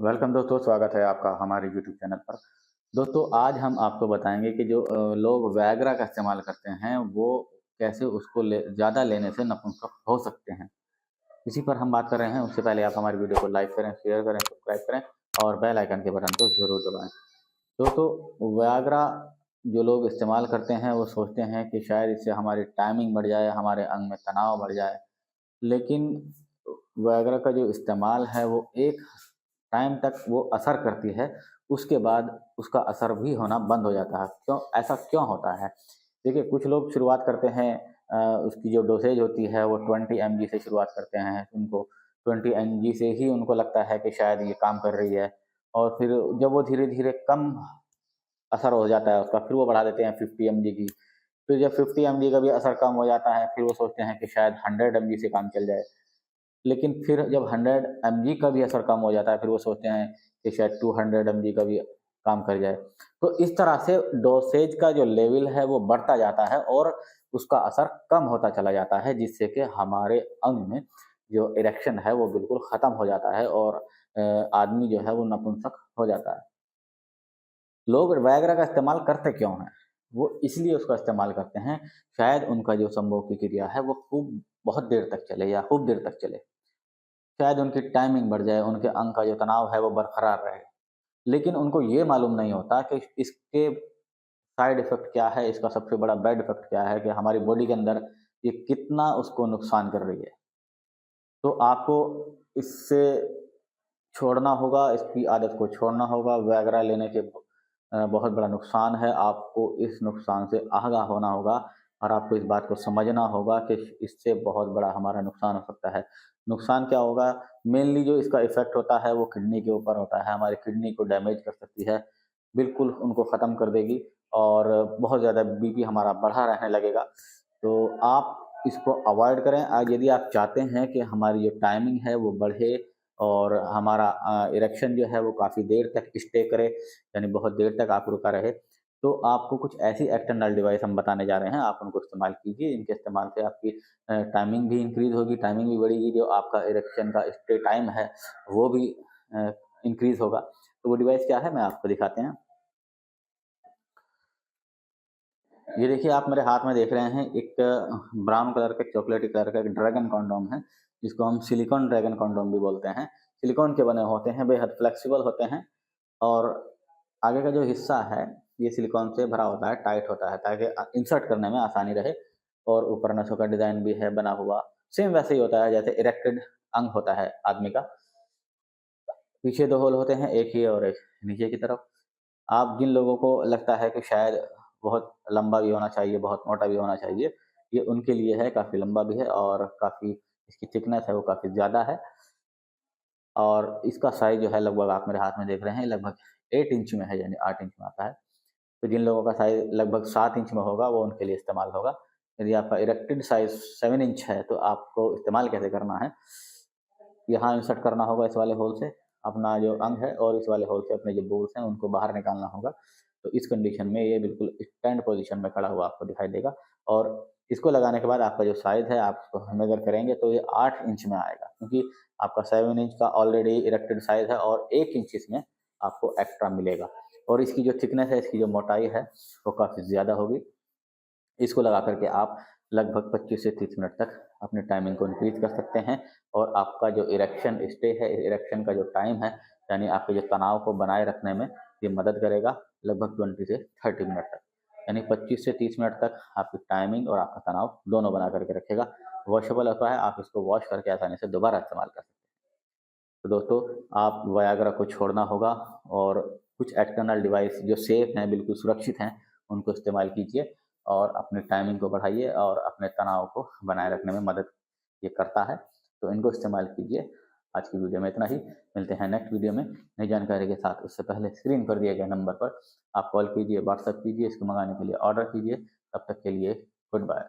Welcome दोस्तों, स्वागत है आपका हमारे यूट्यूब चैनल पर। दोस्तों, आज हम आपको बताएंगे कि जो लोग वैग्रा का इस्तेमाल करते हैं वो कैसे उसको ज़्यादा लेने से नपुंसक हो सकते हैं। इसी पर हम बात कर रहे हैं। उससे पहले आप हमारे वीडियो को लाइक करें, शेयर करें, सब्सक्राइब करें और बेल आइकन के बटन को ज़रूर दबाएं। दोस्तों, वैग्रा जो लोग इस्तेमाल करते हैं वो सोचते हैं कि शायद इससे हमारी टाइमिंग बढ़ जाए, हमारे अंग में तनाव बढ़ जाए। लेकिन वैग्रा का जो इस्तेमाल है वो एक टाइम तक वो असर करती है, उसके बाद उसका असर भी होना बंद हो जाता है। ऐसा क्यों होता है? देखिए, कुछ लोग शुरुआत करते हैं, उसकी जो डोसेज होती है वो 20 mg से शुरुआत करते हैं। उनको 20 mg से ही उनको लगता है कि शायद ये काम कर रही है, और फिर जब वो धीरे-धीरे कम असर हो जाता है उसका, फिर वो बढ़ा देते हैं 50 mg की। फिर जब 50 mg का भी असर कम हो जाता है, फिर वो सोचते हैं कि शायद 100 mg से काम चल जाए। लेकिन फिर जब 100 mg का भी असर कम हो जाता है, फिर वो सोचते हैं कि शायद 200 mg का भी काम कर जाए। तो इस तरह से डोसेज का जो लेवल है वो बढ़ता जाता है और उसका असर कम होता चला जाता है, जिससे कि हमारे अंग में जो इरेक्शन है वो बिल्कुल ख़त्म हो जाता है और आदमी जो है वो नपुंसक हो जाता है। लोग वैग्रा का इस्तेमाल करते क्यों हैं? वो इसलिए उसका इस्तेमाल करते हैं, शायद उनका जो संभोग की क्रिया है वो खूब बहुत देर तक चले या खूब देर तक चले। शायद उनकी टाइमिंग बढ़ जाए, उनके अंग का जो तनाव है वो बरकरार रहे। लेकिन उनको ये मालूम नहीं होता कि इसके साइड इफ़ेक्ट क्या है, इसका सबसे बड़ा बैड इफ़ेक्ट क्या है, कि हमारी बॉडी के अंदर ये कितना उसको नुकसान कर रही है। तो आपको इससे छोड़ना होगा, इसकी आदत को छोड़ना होगा। वैगरा लेने के बहुत बड़ा नुकसान है। आपको इस नुकसान से आगाह होना होगा और आपको इस बात को समझना होगा कि इससे बहुत बड़ा हमारा नुकसान हो सकता है। नुकसान क्या होगा? मेनली जो इसका इफ़ेक्ट होता है वो किडनी के ऊपर होता है। हमारी किडनी को डैमेज कर सकती है, बिल्कुल उनको ख़त्म कर देगी और बहुत ज़्यादा बीपी हमारा बढ़ा रहने लगेगा। तो आप इसको अवॉइड करें। यदि आप चाहते हैं कि हमारी जो टाइमिंग है वो बढ़े और हमारा इरेक्शन जो है वो काफ़ी देर तक स्टे करे, यानी बहुत देर तक आप रुका रहे, तो आपको कुछ ऐसी एक्सटर्नल डिवाइस हम बताने जा रहे हैं, आप उनको इस्तेमाल कीजिए। इनके इस्तेमाल से आपकी टाइमिंग भी इंक्रीज़ होगी, टाइमिंग भी बढ़ेगी, जो आपका इरेक्शन का स्टे टाइम है वो भी इंक्रीज़ होगा। तो वो डिवाइस क्या है, मैं आपको दिखाते हैं। ये देखिए, आप मेरे हाथ में देख रहे हैं एक ब्राउन कलर का, चॉकलेटी कलर का एक ड्रैगन कंडोम है, जिसको हम सिलिकॉन ड्रैगन कंडोम भी बोलते हैं। सिलिकॉन के बने होते हैं, बेहद फ्लेक्सिबल होते हैं और आगे का जो हिस्सा है ये सिलिकॉन से भरा होता है, टाइट होता है, ताकि इंसर्ट करने में आसानी रहे। और ऊपर नसों का डिज़ाइन भी है बना हुआ, सेम वैसे ही होता है जैसे इरेक्टेड अंग होता है आदमी का। पीछे 2 होल होते हैं, एक ही और एक नीचे की तरफ। आप जिन लोगों को लगता है कि शायद बहुत लंबा भी होना चाहिए, बहुत मोटा भी होना चाहिए, ये उनके लिए है। काफ़ी लंबा भी है और काफ़ी इसकी थिकनेस है वो काफ़ी ज़्यादा है और इसका साइज़ जो है लगभग आप मेरे हाथ में देख रहे हैं, लगभग 8 इंच में है, यानी 8 इंच में आता है। तो जिन लोगों का साइज़ लगभग 7 इंच में होगा वो उनके लिए इस्तेमाल होगा। यदि आपका इरेक्टेड साइज़ 7 इंच है तो आपको इस्तेमाल कैसे करना है? यहाँ इंसर्ट करना होगा इस वाले होल से अपना जो अंग है, और इस वाले होल से अपने जो बोल्स हैं उनको बाहर निकालना होगा। तो इस कंडीशन में ये बिल्कुल स्टैंड पोजीशन में खड़ा हुआ आपको दिखाई देगा और इसको लगाने के बाद आपका जो साइज़ है आप उसको मेज़र करेंगे तो ये 8 इंच में आएगा, क्योंकि आपका 7 इंच का ऑलरेडी इरेक्टेड साइज़ है और 1 इंच इसमें आपको एक्स्ट्रा मिलेगा। और इसकी जो थिकनेस है, इसकी जो मोटाई है वो काफ़ी ज़्यादा होगी। इसको लगा कर के आप लगभग 25 से 30 मिनट तक अपनी टाइमिंग को इंक्रीज़ कर सकते हैं और आपका जो इरेक्शन स्टे है, इरेक्शन का जो टाइम है, यानी आपके जो तनाव को बनाए रखने में ये मदद करेगा लगभग 20 से 30 मिनट तक। यानी 25 से 30 मिनट तक आपकी टाइमिंग और आपका तनाव दोनों बना करके रखेगा। वॉशेबल होता है, आप इसको वॉश करके आसानी से दोबारा इस्तेमाल कर सकते हैं। तो दोस्तों, आप वयाग्रा को छोड़ना होगा और कुछ एक्सटर्नल डिवाइस जो सेफ हैं, बिल्कुल सुरक्षित हैं, उनको इस्तेमाल कीजिए और अपनी टाइमिंग को बढ़ाइए और अपने तनाव को बनाए रखने में मदद ये करता है। तो इनको इस्तेमाल कीजिए। आज की वीडियो में इतना ही। मिलते हैं नेक्स्ट वीडियो में नई जानकारी के साथ। उससे पहले स्क्रीन पर दिए गए नंबर पर आप कॉल कीजिए, व्हाट्सएप कीजिए, इसको मंगाने के लिए ऑर्डर कीजिए। तब तक के लिए गुड बाय।